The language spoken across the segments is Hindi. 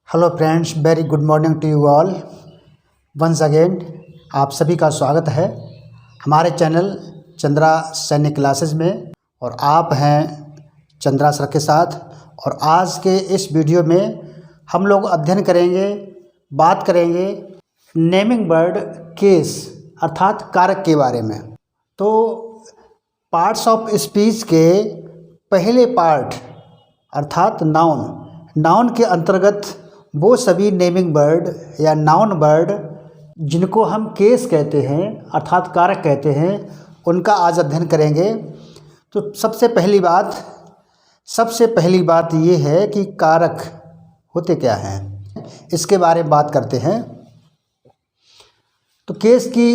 Hello friends, very good morning to you all. Once again आप सभी का स्वागत है हमारे चैनल चंद्रा सैनिक क्लासेस में। और आप हैं चंद्रा सर के साथ। और आज के इस वीडियो में हम लोग अध्ययन करेंगे, बात करेंगे नेमिंग वर्ड केस अर्थात कारक के बारे में। तो पार्ट्स ऑफ स्पीच के पहले पार्ट अर्थात नाउन के अंतर्गत वो सभी नेमिंग वर्ड या नाउन वर्ड जिनको हम केस कहते हैं अर्थात कारक कहते हैं, उनका आज अध्ययन करेंगे। तो सबसे पहली बात ये है कि कारक होते क्या हैं, इसके बारे में बात करते हैं। तो केस की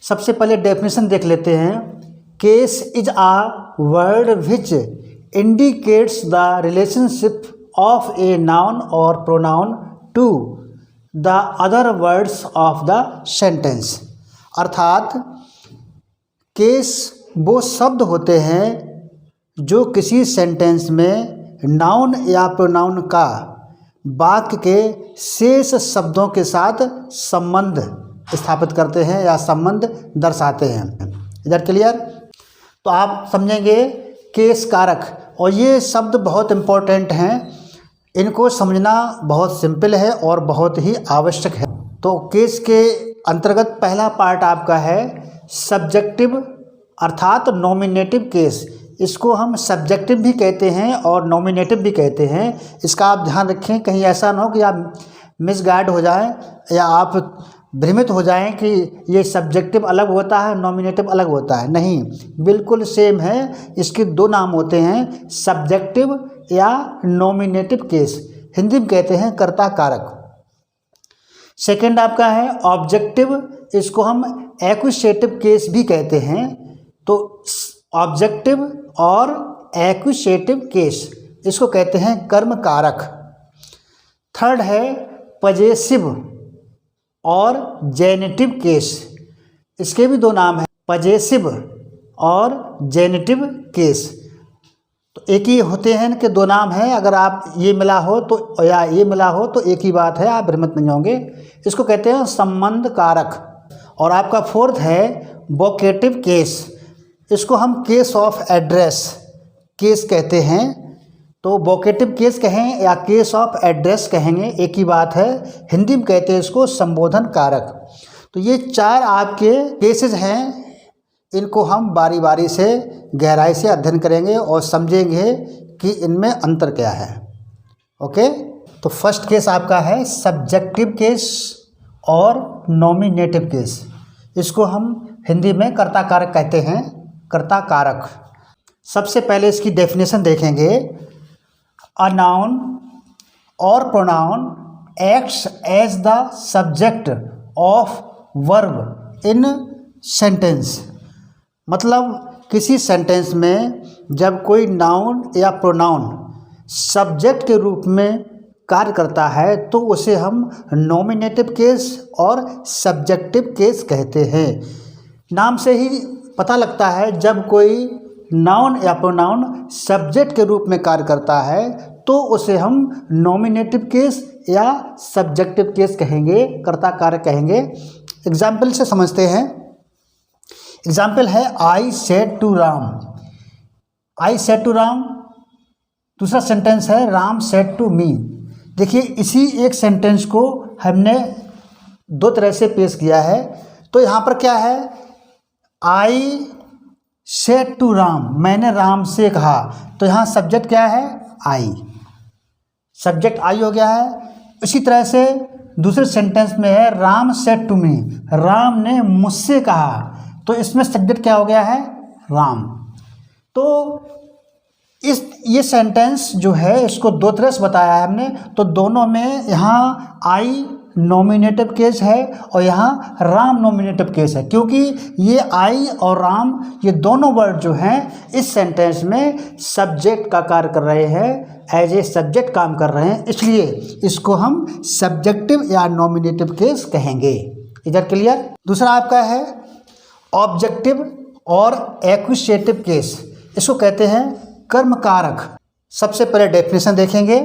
सबसे पहले डेफिनेशन देख लेते हैं। Case is a word which indicates the relationship of a noun or pronoun to the other words of the sentence। अर्थात केस वो शब्द होते हैं जो किसी सेंटेंस में नाउन या प्रोनाउन का वाक्य के शेष शब्दों के साथ संबंध स्थापित करते हैं या संबंध दर्शाते हैं। इधर क्लियर? तो आप समझेंगे केस कारक, और ये शब्द बहुत इम्पोर्टेंट हैं, इनको समझना बहुत सिंपल है और बहुत ही आवश्यक है। तो केस के अंतर्गत पहला पार्ट आपका है सब्जेक्टिव अर्थात नॉमिनेटिव केस। इसको हम सब्जेक्टिव भी कहते हैं और नॉमिनेटिव भी कहते हैं। इसका आप ध्यान रखें, कहीं ऐसा ना हो कि आप मिसगाइड हो जाएं या आप भ्रमित हो जाएं कि ये सब्जेक्टिव अलग होता है, नॉमिनेटिव अलग होता है। नहीं, बिल्कुल सेम है। इसके दो नाम होते हैं, सब्जेक्टिव या नॉमिनेटिव केस। हिंदी में कहते हैं कर्ता कारक। सेकंड आपका है ऑब्जेक्टिव, इसको हम एक्विसेटिव केस भी कहते हैं। तो ऑब्जेक्टिव और एक्विसेटिव केस इसको कहते हैं कर्म कारक। थर्ड है पजेसिव और जेनेटिव केस। इसके भी दो नाम हैं, पजेसिव और जेनेटिव केस। तो एक ही होते हैं कि दो नाम हैं। अगर आप ये मिला हो तो या ये मिला हो तो एक ही बात है, आप भ्रमित नहीं होंगे। इसको कहते हैं संबंध कारक। और आपका फोर्थ है वोकेटिव केस। इसको हम केस ऑफ एड्रेस केस कहते हैं। तो वोकेटिव केस कहें या केस ऑफ एड्रेस कहेंगे, एक ही बात है। हिंदी में कहते हैं इसको संबोधन कारक। तो ये चार आपके केसेस हैं, इनको हम बारी बारी से गहराई से अध्ययन करेंगे और समझेंगे कि इनमें अंतर क्या है। ओके, तो फर्स्ट केस आपका है सब्जेक्टिव केस और नॉमिनेटिव केस। इसको हम हिंदी में कर्ता कारक कहते हैं, कर्ता कारक। सबसे पहले इसकी डेफिनेशन देखेंगे। A noun or pronoun acts as the subject of verb in sentence। मतलब किसी सेंटेंस में जब कोई नाउन या प्रोनाउन सब्जेक्ट के रूप में कार्य करता है तो उसे हम नॉमिनेटिव केस और सब्जेक्टिव केस कहते हैं। नाम से ही पता लगता है, जब कोई नाउन या प्रोनाउन सब्जेक्ट के रूप में कार्य करता है तो उसे हम नॉमिनेटिव केस या सब्जेक्टिव केस कहेंगे, कर्ता कारक कहेंगे। एग्जाम्पल से समझते हैं। एग्जाम्पल है I said to Ram. I said to Ram. दूसरा सेंटेंस है राम सेड टू मी। देखिए, इसी एक सेंटेंस को हमने दो तरह से पेश किया है। तो यहाँ पर क्या है, आई सेड टू राम, मैंने राम से कहा। तो यहाँ सब्जेक्ट क्या है, आई। सब्जेक्ट आई हो गया है। इसी तरह से दूसरे सेंटेंस में है Ram said to me, Ram ने मुझसे कहा। तो इसमें सब्जेक्ट क्या हो गया है, राम। तो ये सेंटेंस जो है इसको दो तरह से बताया है हमने। तो दोनों में यहाँ आई नॉमिनेटिव केस है और यहाँ राम नॉमिनेटिव केस है, क्योंकि ये आई और राम ये दोनों वर्ड जो हैं इस सेंटेंस में सब्जेक्ट का कार्य कर रहे हैं, एज ए सब्जेक्ट काम कर रहे हैं, इसलिए इसको हम सब्जेक्टिव या नॉमिनेटिव केस कहेंगे। इधर क्लियर? दूसरा आपका है ऑब्जेक्टिव और एक्विसेटिव केस। इसको कहते हैं कर्म कारक। सबसे पहले डेफिनेशन देखेंगे।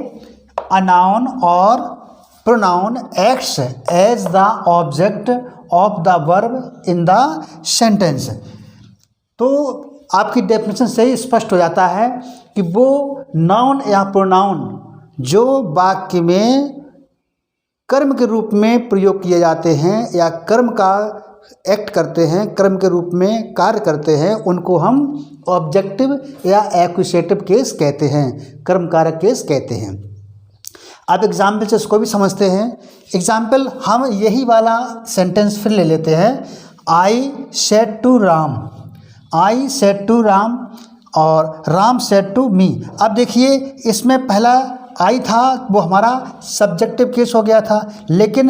अ नाउन और pronoun acts as the object of the verb in the sentence. तो आपकी डेफिनेशन से ही स्पष्ट हो जाता है कि वो नाउन या प्रोनाउन जो वाक्य में कर्म के रूप में प्रयोग किए जाते हैं या कर्म का एक्ट करते हैं, कर्म के रूप में कार्य करते हैं, उनको हम ऑब्जेक्टिव या एक्विसेटिव केस कहते हैं, कर्म कारक केस कहते हैं। अब एग्जाम्पल से इसको भी समझते हैं। एग्जाम्पल हम यही वाला सेंटेंस फिर ले लेते हैं। I said to Ram, I said to Ram और राम सेड टू मी। अब देखिए इसमें पहला आई था, वो हमारा सब्जेक्टिव केस हो गया था, लेकिन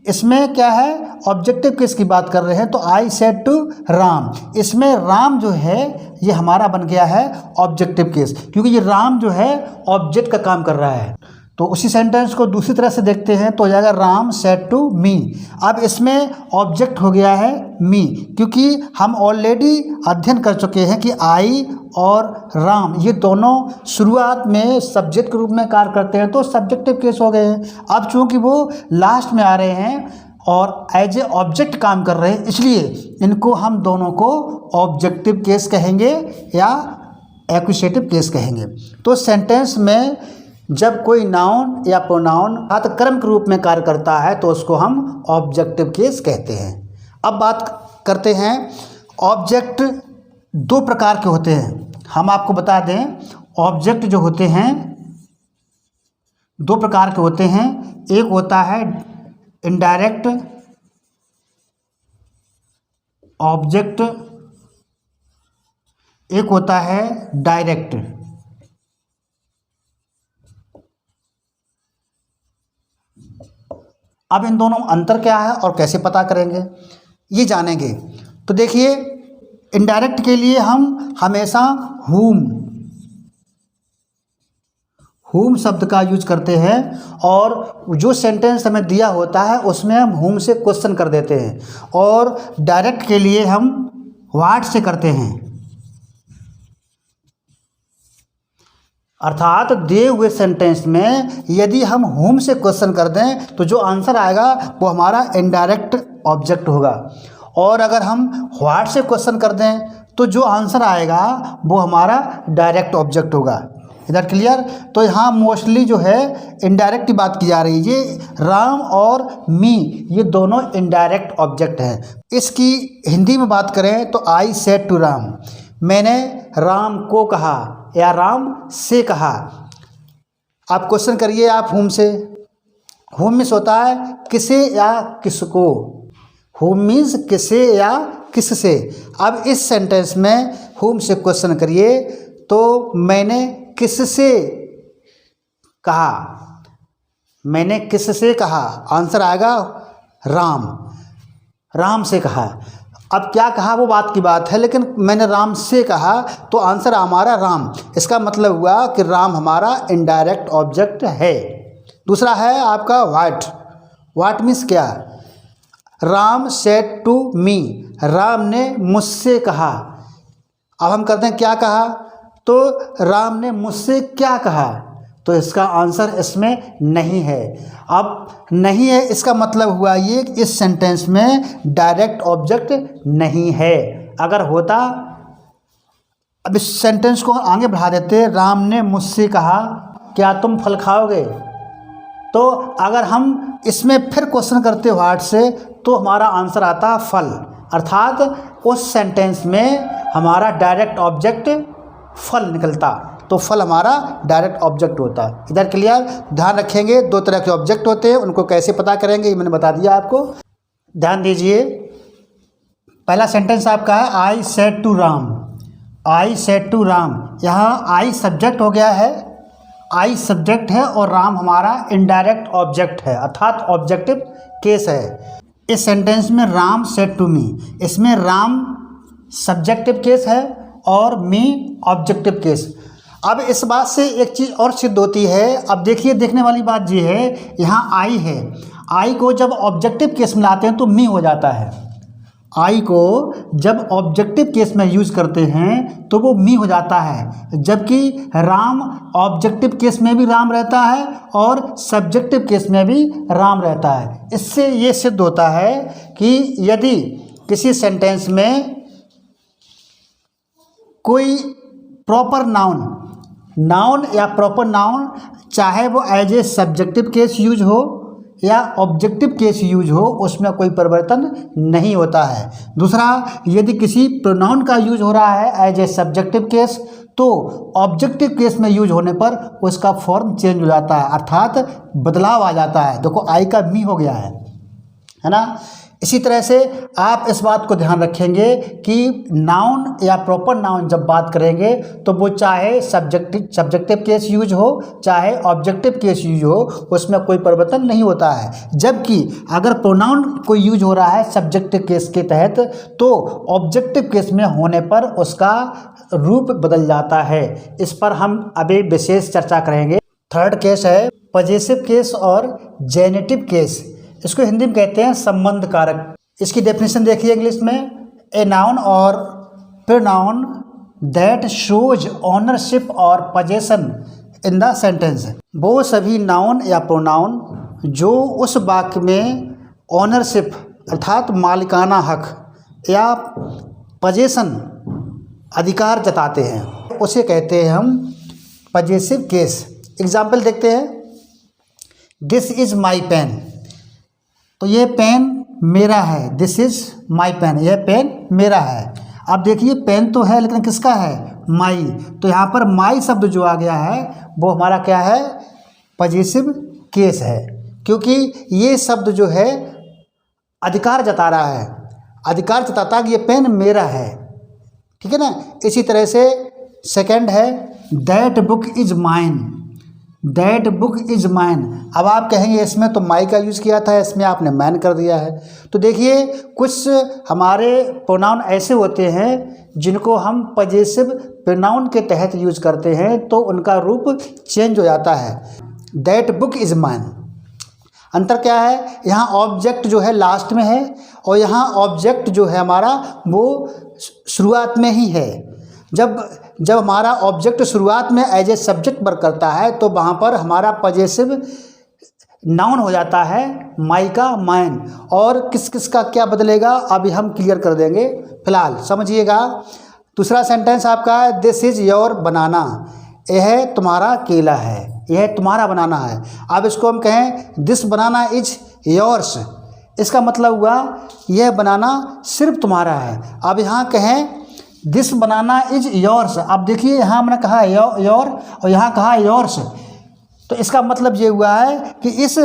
इसमें क्या है, ऑब्जेक्टिव केस की बात कर रहे हैं। तो आई सेड टू राम, इसमें राम जो है ये हमारा बन गया है ऑब्जेक्टिव केस, क्योंकि ये राम जो है ऑब्जेक्ट का काम कर रहा है। तो उसी सेंटेंस को दूसरी तरह से देखते हैं तो हो जाएगा राम सेड टू मी। अब इसमें ऑब्जेक्ट हो गया है मी, क्योंकि हम ऑलरेडी अध्ययन कर चुके हैं कि आई और राम ये दोनों शुरुआत में सब्जेक्ट के रूप में कार्य करते हैं, तो सब्जेक्टिव केस हो गए हैं। अब चूंकि वो लास्ट में आ रहे हैं और एज ए ऑब्जेक्ट काम कर रहे हैं, इसलिए इनको हम दोनों को ऑब्जेक्टिव केस कहेंगे या एक्विसेटिव केस कहेंगे। तो सेंटेंस में जब कोई नाउन या प्रोनाउन कर्म के रूप में कार्य करता है तो उसको हम ऑब्जेक्टिव केस कहते हैं। अब बात करते हैं, ऑब्जेक्ट दो प्रकार के होते हैं। हम आपको बता दें, ऑब्जेक्ट जो होते हैं दो प्रकार के होते हैं। एक होता है इनडायरेक्ट ऑब्जेक्ट, एक होता है डायरेक्ट। अब इन दोनों में अंतर क्या है और कैसे पता करेंगे ये जानेंगे। तो देखिए, इनडायरेक्ट के लिए हम हमेशा हुम शब्द का यूज करते हैं, और जो सेंटेंस हमें दिया होता है उसमें हम हुम से क्वेश्चन कर देते हैं, और डायरेक्ट के लिए हम व्हाट से करते हैं। अर्थात दिए हुए सेंटेंस में यदि हम हुम से क्वेश्चन कर दें तो जो आंसर आएगा वो हमारा इनडायरेक्ट ऑब्जेक्ट होगा, और अगर हम व्हाट से क्वेश्चन कर दें तो जो आंसर आएगा वो हमारा डायरेक्ट ऑब्जेक्ट होगा। इधर क्लियर? तो यहाँ मोस्टली जो है इनडायरेक्ट की बात की जा रही है। ये राम और मी ये दोनों इनडायरेक्ट ऑब्जेक्ट हैं। इसकी हिंदी में बात करें तो आई सेड टू राम, मैंने राम को कहा या राम से कहा। आप क्वेश्चन करिए आप हुम से। हुम मीन्स होता है किसे या किसको, हुम मीन्स किसे या किससे। अब इस सेंटेंस में हुम से क्वेश्चन करिए तो मैंने किससे कहा, मैंने किससे कहा, आंसर आएगा राम से कहा। अब क्या कहा वो बात की बात है, लेकिन मैंने राम से कहा तो आंसर हमारा राम। इसका मतलब हुआ कि राम हमारा इनडायरेक्ट ऑब्जेक्ट है। दूसरा है आपका व्हाट मीन्स क्या, Ram said to me, Ram ने मुझसे कहा। अब हम करते हैं क्या कहा, तो राम ने मुझसे क्या कहा, तो इसका आंसर इसमें नहीं है। अब नहीं है इसका मतलब हुआ ये कि इस सेंटेंस में डायरेक्ट ऑब्जेक्ट नहीं है। अगर होता, अब इस सेंटेंस को आगे बढ़ा देते, राम ने मुझसे कहा क्या तुम फल खाओगे, तो अगर हम इसमें फिर क्वेश्चन करते व्हाट से तो हमारा आंसर आता फल। अर्थात उस सेंटेंस में हमारा डायरेक्ट ऑब्जेक्ट फल निकलता, तो फल हमारा डायरेक्ट ऑब्जेक्ट होता। इधर क्लियर? ध्यान रखेंगे, दो तरह के ऑब्जेक्ट होते हैं, उनको कैसे पता करेंगे ये मैंने बता दिया आपको। ध्यान दीजिए, पहला सेंटेंस आपका है I said to Ram, I said to Ram. यहाँ आई सब्जेक्ट हो गया है, आई सब्जेक्ट है और राम हमारा इनडायरेक्ट ऑब्जेक्ट है, अर्थात ऑब्जेक्टिव केस है। इस सेंटेंस में राम सेड टू मी, इसमें राम सब्जेक्टिव केस है और मी ऑब्जेक्टिव केस। अब इस बात से एक चीज़ और सिद्ध होती है। अब देखिए, देखने वाली बात ये है, यहाँ आई है, आई को जब ऑब्जेक्टिव केस में लाते हैं तो मी हो जाता है। आई को जब ऑब्जेक्टिव केस में यूज करते हैं तो वो मी हो जाता है, जबकि राम ऑब्जेक्टिव केस में भी राम रहता है और सब्जेक्टिव केस में भी राम रहता है। इससे ये सिद्ध होता है कि यदि किसी सेंटेंस में कोई प्रॉपर नाउन या प्रॉपर नाउन, चाहे वो as a subjective case use हो या ऑब्जेक्टिव केस यूज हो, उसमें कोई परिवर्तन नहीं होता है। दूसरा, यदि किसी प्रोनाउन का यूज हो रहा है एज ए सब्जेक्टिव केस, तो ऑब्जेक्टिव केस में यूज होने पर उसका फॉर्म चेंज हो जाता है, अर्थात बदलाव आ जाता है। देखो आई का मी हो गया है ना। इसी तरह से आप इस बात को ध्यान रखेंगे कि नाउन या प्रॉपर नाउन जब बात करेंगे तो वो चाहे सब्जेक्टिव केस यूज हो चाहे ऑब्जेक्टिव केस यूज हो, उसमें कोई परिवर्तन नहीं होता है। जबकि अगर प्रोनाउन कोई यूज हो रहा है सब्जेक्टिव केस के तहत, तो ऑब्जेक्टिव केस में होने पर उसका रूप बदल जाता है। इस पर हम अभी विशेष चर्चा करेंगे। थर्ड केस है पजेसिव केस और जेनेटिव केस। इसको हिंदी में कहते हैं संबंध कारक। इसकी डेफिनेशन देखिए इंग्लिश में, ए नाउन और प्रोनाउन दैट शोज ऑनरशिप और पोजेशन इन द सेंटेंस। वो सभी नाउन या प्रोनाउन जो उस वाक्य में ऑनरशिप अर्थात मालिकाना हक या पोजेशन अधिकार जताते हैं, उसे कहते हैं हम पजेसिव केस। एग्जाम्पल देखते हैं, दिस इज़ माई पेन, तो ये पेन मेरा है। दिस इज़ माई पेन, यह पेन मेरा है। अब देखिए पेन तो है लेकिन किसका है? माई। तो यहाँ पर माई शब्द जो आ गया है वो हमारा क्या है? पजेसिव केस है, क्योंकि ये शब्द जो है अधिकार जता रहा है, अधिकार जताता कि ये पेन मेरा है। ठीक है ना। इसी तरह से सेकंड है that book is mine, that book is mine. अब आप कहेंगे इसमें तो माई का यूज़ किया था, इसमें आपने मैन कर दिया है। तो देखिए कुछ हमारे प्रोनाउन ऐसे होते हैं जिनको हम पजेसिव प्रोनाउन के तहत यूज करते हैं तो उनका रूप चेंज हो जाता है। दैट बुक इज माइन, अंतर क्या है? यहाँ ऑब्जेक्ट जो है लास्ट में है और यहाँ ऑब्जेक्ट जो है हमारा वो शुरुआत में ही है। जब हमारा ऑब्जेक्ट शुरुआत में एज ए सब्जेक्ट वर्क करता है तो वहाँ पर हमारा पजेसिव नाउन हो जाता है माई का माइन। और किस किस का क्या बदलेगा अभी हम क्लियर कर देंगे, फिलहाल समझिएगा। दूसरा सेंटेंस आपका है दिस इज़ योर बनाना, यह तुम्हारा केला है, यह तुम्हारा बनाना है। अब इसको हम कहें दिस बनाना इज योर्स, इसका मतलब हुआ यह बनाना सिर्फ तुम्हारा है। अब यहाँ कहें दिस बनाना इज योर्स, अब देखिए यहाँ हमने कहा योर और यहाँ कहा योर्स, तो इसका मतलब ये हुआ है कि इस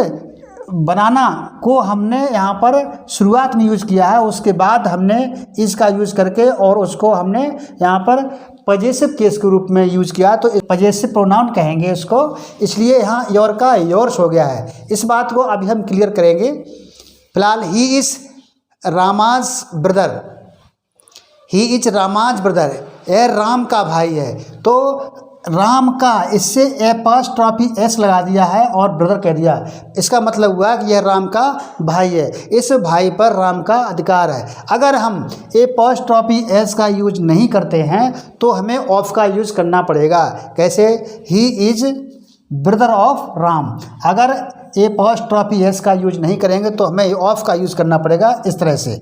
बनाना को हमने यहाँ पर शुरुआत में यूज़ किया है, उसके बाद हमने इसका यूज़ करके और उसको हमने यहाँ पर पजेसिव केस के रूप में यूज़ किया, तो पजेसिव प्रोनाउन कहेंगे इसको, इसलिए यहाँ योर का योर्स हो गया है। इस बात को अभी हम क्लियर करेंगे। फिलहाल he is Rama's brother, he is Rama's brother, यह राम का भाई है। तो राम का इससे एपॉस्ट्रॉफी एस लगा दिया है और ब्रदर कह दिया, इसका मतलब हुआ कि यह राम का भाई है, इस भाई पर राम का अधिकार है। अगर हम एपॉस्ट्रॉफी एस का यूज नहीं करते हैं तो हमें ऑफ का यूज करना पड़ेगा। कैसे? He is brother of Ram. अगर एपॉस्ट्रॉफी एस का यूज नहीं करेंगे तो हमें ऑफ का यूज करना पड़ेगा। इस तरह से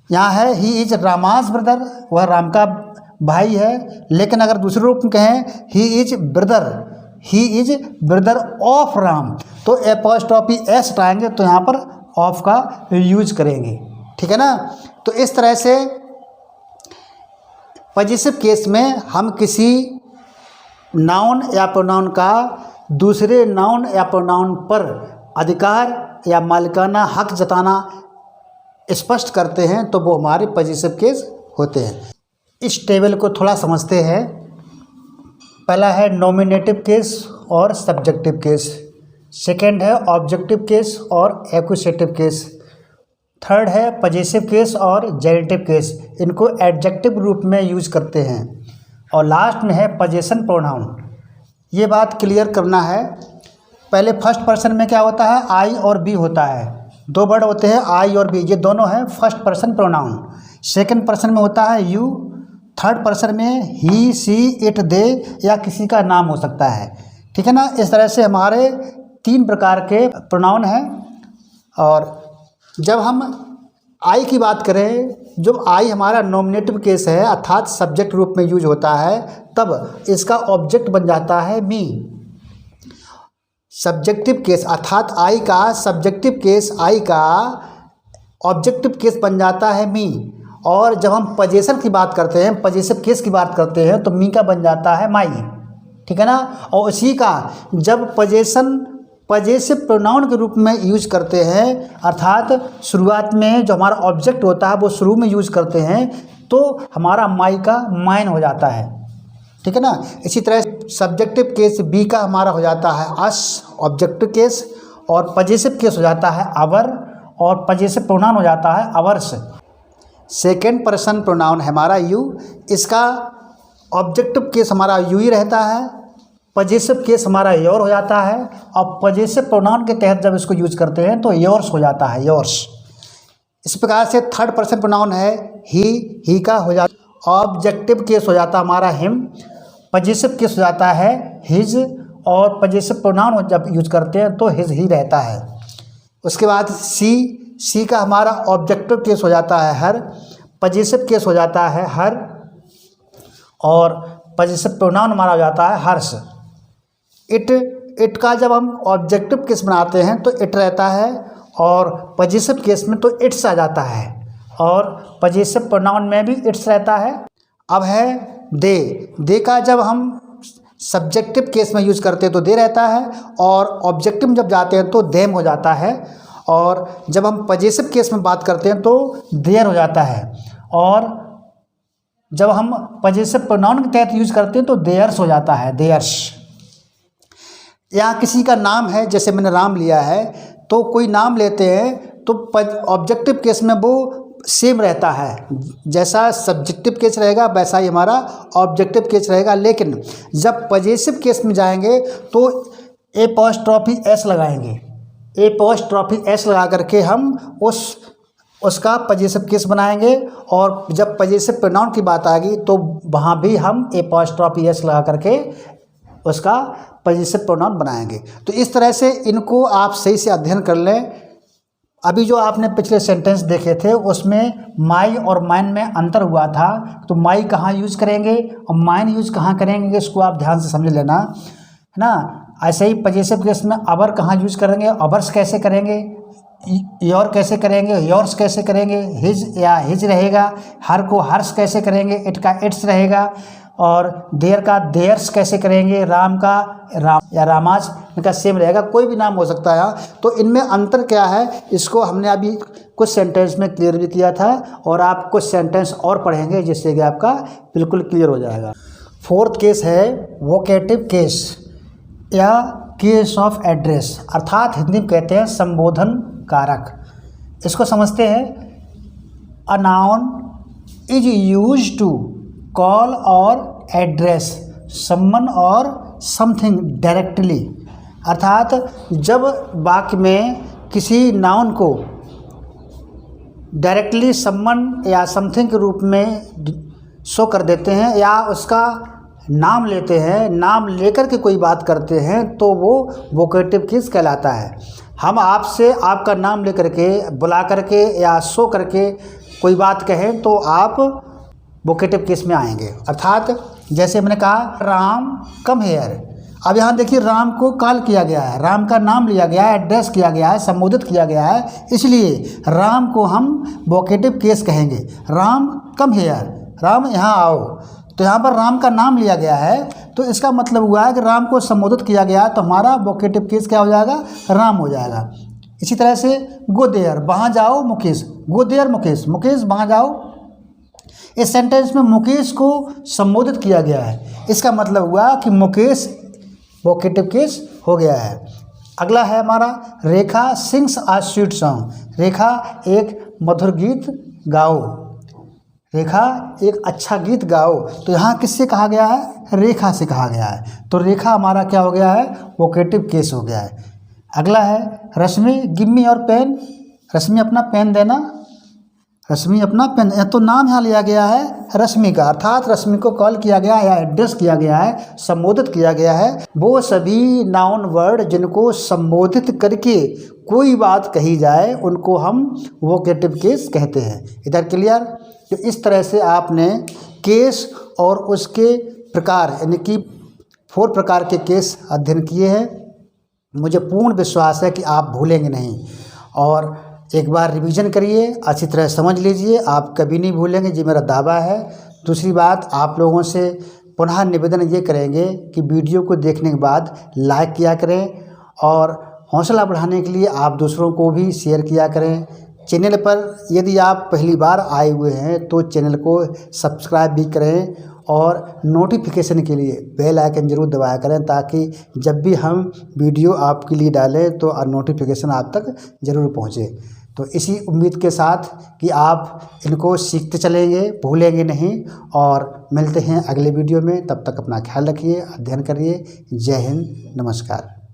यहाँ है ही इज रामाज ब्रदर, वह राम का भाई है। लेकिन अगर दूसरे रूप में कहें he is brother of Ram, तो एपॉस्ट्रॉफी एस हटाएंगे तो यहाँ पर ऑफ का यूज करेंगे। ठीक है ना। तो इस तरह से पजेसिव केस में हम किसी नाउन या प्रोनाउन का दूसरे नाउन या प्रोनाउन पर अधिकार या मालिकाना हक जताना स्पष्ट करते हैं तो वो हमारे पजेसिव केस होते हैं। इस टेबल को थोड़ा समझते हैं। पहला है नॉमिनेटिव केस और सब्जेक्टिव केस, सेकंड है ऑब्जेक्टिव केस और एक्यूसेटिव केस, थर्ड है पजेसिव केस और जेनेटिव केस, इनको एडजेक्टिव रूप में यूज करते हैं, और लास्ट में है पजेशन प्रोनाउन। ये बात क्लियर करना है। पहले फर्स्ट पर्सन में क्या होता है? आई और बी होता है, दो वर्ड होते हैं आई और बी, ये दोनों हैं first person pronoun. Second person में होता है यू, थर्ड पर्सन में ही, सी, इट, दे या किसी का नाम हो सकता है। ठीक है ना। इस तरह से हमारे 3 प्रकार के प्रोनाउन हैं। और जब हम आई की बात करें, जब आई हमारा नॉमिनेटिव केस है अर्थात सब्जेक्ट रूप में यूज होता है, तब इसका ऑब्जेक्ट बन जाता है मी। सब्जेक्टिव केस अर्थात आई का सब्जेक्टिव केस, आई का ऑब्जेक्टिव केस बन जाता है मी। और जब हम पजेशन की बात करते हैं, पजेसिव केस की बात करते हैं, तो मी का बन जाता है माई। ठीक है ना। और उसी का जब पजेसिव प्रोनाउन के रूप में यूज करते हैं अर्थात शुरुआत में जो हमारा ऑब्जेक्ट होता है वो शुरू में यूज करते हैं, तो हमारा माई का माइन हो जाता है। ठीक है ना। इसी तरह सब्जेक्टिव केस बी का हमारा हो जाता है अस, ऑब्जेक्टिव केस, और पजेसिव केस हो जाता है आवर, और पजेसिव प्रोनाउन हो जाता है आवर्स। सेकेंड पर्सन प्रोनाउन है हमारा यू, इसका ऑब्जेक्टिव केस हमारा यू ही रहता है, पजेसिव केस हमारा योर हो जाता है, और पजेसिव प्रोनाउन के तहत जब इसको यूज करते हैं तो योर्स हो जाता है, योर्स। इस प्रकार से थर्ड पर्सन प्रोनाउन है ही का हो जाता, ऑब्जेक्टिव केस हो जाता हमारा हिम, पजेसिव केस हो जाता है हिज, और पजेसिव प्रोनाउन जब यूज करते हैं तो हिज ही रहता है। उसके बाद सी का हमारा ऑब्जेक्टिव केस हो जाता है हर, पजेसिव केस हो जाता है हर, और पजेसिव प्रोनाउन हमारा हो जाता है हर्ष। इट का जब हम ऑब्जेक्टिव केस बनाते हैं तो इट रहता है, और पजेसिव केस में तो इट्स आ जाता है, और पजेसिव प्रोनाउन में भी इट्स रहता है। अब है दे का जब हम सब्जेक्टिव केस में यूज़ करते हैं तो दे रहता है, और ऑब्जेक्टिव में जब जाते हैं तो देम हो जाता है, और जब हम पजेसिव केस में बात करते हैं तो देयर हो जाता है, और जब हम पजेसिव प्रोनाउन के तहत यूज करते हैं तो देयर्स हो जाता है, देयर्स। यहाँ किसी का नाम है, जैसे मैंने राम लिया है, तो कोई नाम लेते हैं तो ऑब्जेक्टिव केस में वो सेम रहता है, जैसा सब्जेक्टिव केस रहेगा वैसा ही हमारा ऑब्जेक्टिव केस रहेगा। लेकिन जब पजेसिव केस में जाएंगे तो एपॉस्ट्रॉफी एस लगाएंगे, एपॉस्ट्रॉफी एस लगा करके हम उसका पजेसिव केस बनाएंगे, और जब पजेसिव प्रोनाउन की बात आएगी तो वहाँ भी हम एपॉस्ट्रॉफी एस लगा करके उसका पजेसिव प्रोनाउन बनाएंगे। तो इस तरह से इनको आप सही से अध्ययन कर लें। अभी जो आपने पिछले सेंटेंस देखे थे उसमें माई और माइन में अंतर हुआ था, तो माई कहाँ यूज करेंगे और माइन यूज कहाँ करेंगे, इसको आप ध्यान से समझ लेना, है ना। ऐसे ही पजेसिव केस में अवर कहाँ यूज करेंगे, अवर्स कैसे करेंगे, योर कैसे करेंगे, योर्स कैसे करेंगे, हिज या हिज रहेगा, हर को हर्ष कैसे करेंगे, इट का इट्स रहेगा, और देयर का देयर्स कैसे करेंगे, राम का राम या रामाज इनका सेम रहेगा, कोई भी नाम हो सकता है। तो इनमें अंतर क्या है, इसको हमने अभी कुछ सेंटेंस में क्लियर भी किया था, और आप कुछ सेंटेंस और पढ़ेंगे जिससे कि आपका बिल्कुल क्लियर हो जाएगा। फोर्थ केस है वोकेटिव केस या केस ऑफ एड्रेस, अर्थात हिंदी में कहते हैं संबोधन कारक। इसको समझते हैं। A noun is used to call or address someone or something directly, अर्थात जब वाक्य में किसी नाउन को डायरेक्टली समवन या समथिंग के रूप में शो कर देते हैं या उसका नाम लेते हैं, नाम लेकर के कोई बात करते हैं, तो वो वोकेटिव केस कहलाता है। हम आपसे आपका नाम लेकर के, बुला करके या शो करके कोई बात कहें तो आप वोकेटिव केस में आएंगे। अर्थात जैसे मैंने कहा राम कम हेयर, अब यहाँ देखिए राम को कॉल किया गया है, राम का नाम लिया गया है, एड्रेस किया गया है, संबोधित किया गया है, इसलिए राम को हम वोकेटिव केस कहेंगे। राम कम हेयर, राम यहाँ आओ, तो यहाँ पर राम का नाम लिया गया है, तो इसका मतलब हुआ है कि राम को संबोधित किया गया, तो हमारा वोकेटिव केस क्या हो जाएगा, राम हो जाएगा। इसी तरह से गो देयर, वहाँ जाओ मुकेश, गो देयर मुकेश, मुकेश वहाँ जाओ। इस सेंटेंस में मुकेश को संबोधित किया गया है, इसका मतलब हुआ कि मुकेश वोकेटिव केस हो गया है। अगला है हमारा रेखा सिंग्स आ स्वीट सॉन्ग, रेखा एक मधुर गीत गाओ, रेखा एक अच्छा गीत गाओ, तो यहाँ किससे कहा गया है, रेखा से कहा गया है, तो रेखा हमारा क्या हो गया है, वोकेटिव केस हो गया है। अगला है रश्मि गिव मी योर पेन, रश्मि अपना पेन देना, रश्मि अपना पेन। तो नाम यहाँ लिया गया है रश्मि का, अर्थात रश्मि को कॉल किया गया या एड्रेस किया गया है, संबोधित किया गया है। वो सभी नाउन वर्ड जिनको संबोधित करके कोई बात कही जाए उनको हम वोकेटिव केस कहते हैं। इधर क्लियर? तो इस तरह से आपने केस और उसके प्रकार यानी कि 4 प्रकार के केस अध्ययन किए हैं। मुझे पूर्ण विश्वास है कि आप भूलेंगे नहीं, और एक बार रिवीजन करिए, अच्छी तरह समझ लीजिए, आप कभी नहीं भूलेंगे, ये मेरा दावा है। दूसरी बात, आप लोगों से पुनः निवेदन ये करेंगे कि वीडियो को देखने के बाद लाइक किया करें, और हौसला बढ़ाने के लिए आप दूसरों को भी शेयर किया करें। चैनल पर यदि आप पहली बार आए हुए हैं तो चैनल को सब्सक्राइब भी करें, और नोटिफिकेशन के लिए बेल आइकन जरूर दबाया करें, ताकि जब भी हम वीडियो आपके लिए डालें तो नोटिफिकेशन आप तक ज़रूर पहुँचे। तो इसी उम्मीद के साथ कि आप इनको सीखते चलेंगे, भूलेंगे नहीं, और मिलते हैं अगले वीडियो में। तब तक अपना ख्याल रखिए, अध्ययन करिए। जय हिंद, नमस्कार।